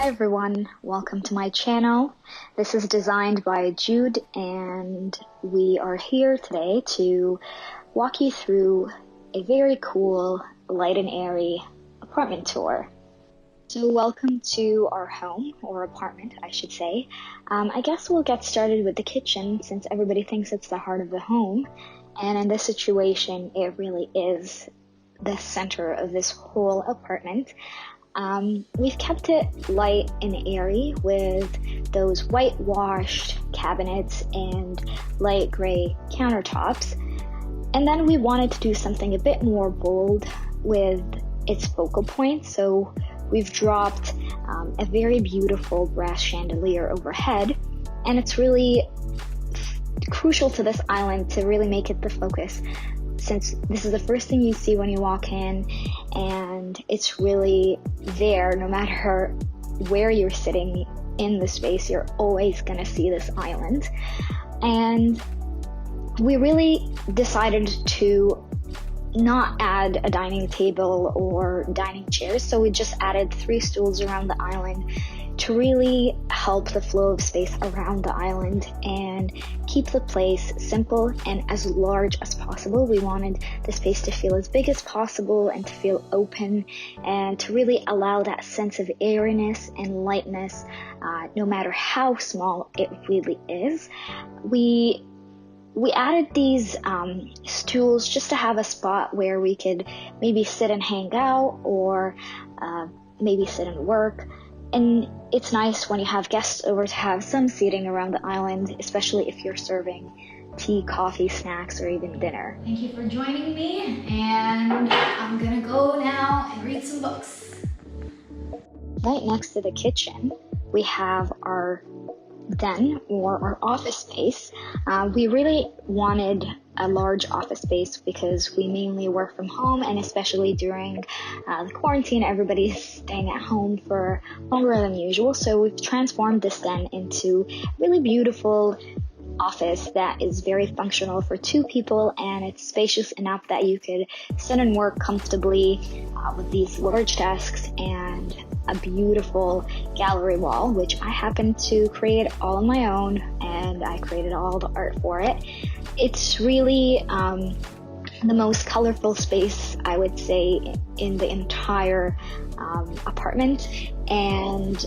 Hi everyone, welcome to my channel. This is designed by Jude and we are here today to walk you through a very cool, light and airy apartment tour. So welcome to our home, or apartment I should say. I guess we'll get started with the kitchen since everybody thinks it's the heart of the home, and in this situation it really is the center of this whole apartment. We've kept it light and airy with those whitewashed cabinets and light gray countertops. And then we wanted to do something a bit more bold with its focal point. So we've dropped a very beautiful brass chandelier overhead. And it's really crucial to this island to really make it the focus, since this is the first thing you see when you walk in, and it's really there no matter where you're sitting in the space, you're always going to see this island. And we really decided to not add a dining table or dining chairs, so we just added 3 stools around the island to really help the flow of space around the island and keep the place simple and as large as possible. We wanted the space to feel as big as possible and to feel open and to really allow that sense of airiness and lightness, no matter how small it really is. We added these stools just to have a spot where we could maybe sit and hang out, or maybe sit and work. And it's nice when you have guests over to have some seating around the island, especially if you're serving tea, coffee, snacks, or even dinner. Thank you for joining me, and I'm gonna go now and read some books. Right next to the kitchen, we have our den, or our office space. We really wanted a large office space because we mainly work from home, and especially during the quarantine, everybody's staying at home for longer than usual. So we've transformed this den into a really beautiful office that is very functional for 2 people, and it's spacious enough that you could sit and work comfortably with these large desks and a beautiful gallery wall, which I happen to create all on my own, and I created all the art for it. It's really the most colorful space, I would say, in the entire apartment, and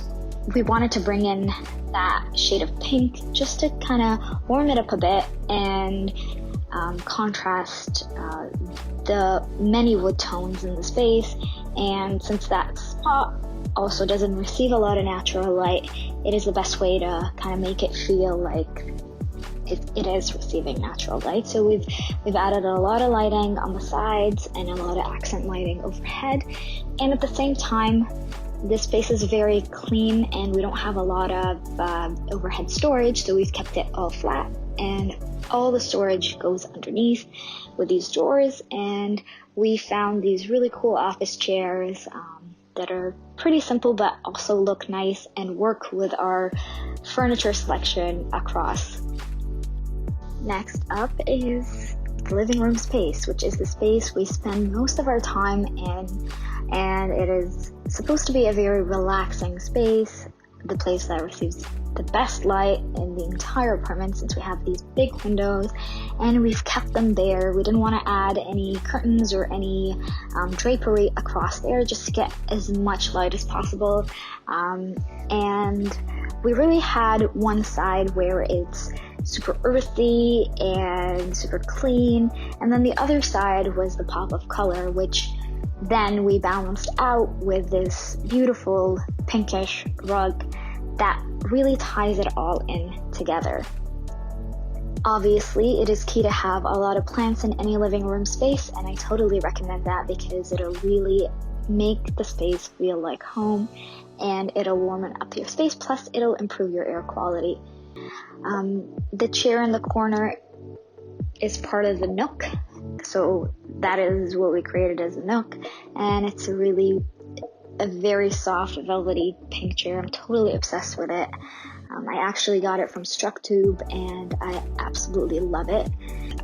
we wanted to bring in that shade of pink just to kind of warm it up a bit and contrast the many wood tones in the space. And since that spot also doesn't receive a lot of natural light, it is the best way to kind of make it feel like it is receiving natural light. So we've added a lot of lighting on the sides and a lot of accent lighting overhead, and at the same time this space is very clean and we don't have a lot of overhead storage, so we've kept it all flat and all the storage goes underneath with these drawers. And we found these really cool office chairs that are pretty simple but also look nice and work with our furniture selection across. Next up is the living room space, which is the space we spend most of our time in, and it is supposed to be a very relaxing space, the place that receives the best light in the entire apartment since we have these big windows, and we've kept them there. We didn't want to add any curtains or any drapery across there, just to get as much light as possible. And we really had one side where it's super earthy and super clean, and then the other side was the pop of color, which then we balanced out with this beautiful pinkish rug that really ties it all in together. Obviously, it is key to have a lot of plants in any living room space, and I totally recommend that because it'll really make the space feel like home and it'll warm up your space, plus it'll improve your air quality. The chair in the corner is part of the nook, so that is what we created as a nook, and it's a very soft velvety pink chair. I'm totally obsessed with it. I actually got it from Structube and I absolutely love it.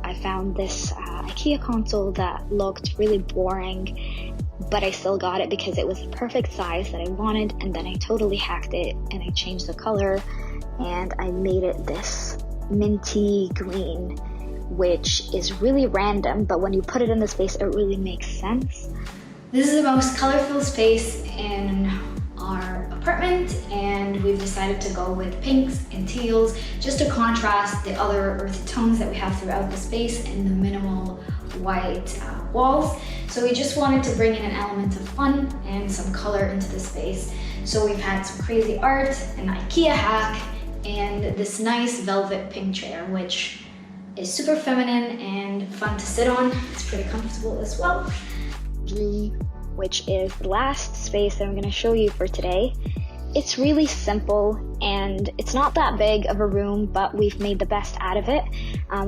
I found this IKEA console that looked really boring but I still got it because it was the perfect size that I wanted, and then I totally hacked it and I changed the color and I made it this minty green, which is really random, but when you put it in the space, it really makes sense. This is the most colorful space in our apartment, and we've decided to go with pinks and teals just to contrast the other earthy tones that we have throughout the space and the minimal white walls. So we just wanted to bring in an element of fun and some color into the space. So we've had some crazy art, an IKEA hack, and this nice velvet pink chair, which is super feminine and fun to sit on. It's pretty comfortable as well. Which is the last space that I'm going to show you for today. It's really simple and it's not that big of a room, but we've made the best out of it.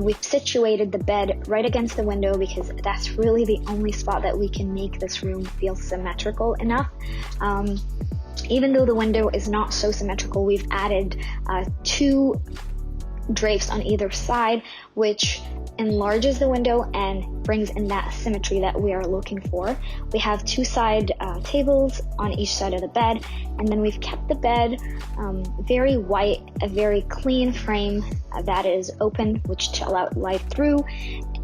We've situated the bed right against the window because that's really the only spot that we can make this room feel symmetrical enough. Even though the window is not so symmetrical, we've added 2 drapes on either side, which enlarges the window and brings in that symmetry that we are looking for. We have 2 side tables on each side of the bed, and then we've kept the bed very white, a very clean frame that is open, which to allow light through,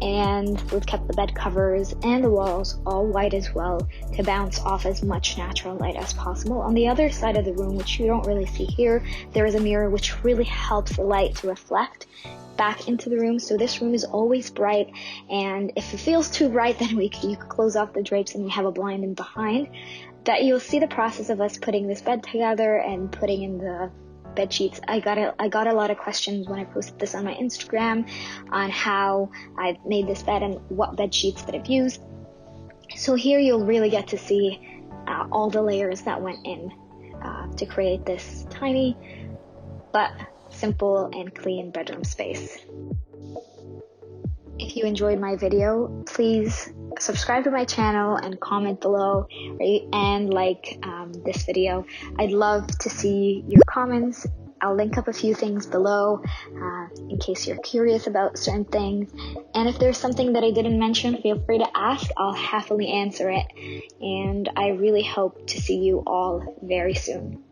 and we've kept the bed covers and the walls all white as well to bounce off as much natural light as possible. On the other side of the room, which you don't really see here, there is a mirror which really helps the light to reflect back into the room, so this room is always bright, and if it feels too bright, then you can close off the drapes and we have a blind in behind. That you'll see the process of us putting this bed together and putting in the bed sheets. I got a lot of questions when I posted this on my Instagram on how I made this bed and what bed sheets that I've used. So here you'll really get to see all the layers that went in to create this tiny but simple and clean bedroom space. If you enjoyed my video, please subscribe to my channel and comment below, and like this video. I'd love to see your comments. I'll link up a few things below in case you're curious about certain things. And if there's something that I didn't mention, feel free to ask. I'll happily answer it. And I really hope to see you all very soon.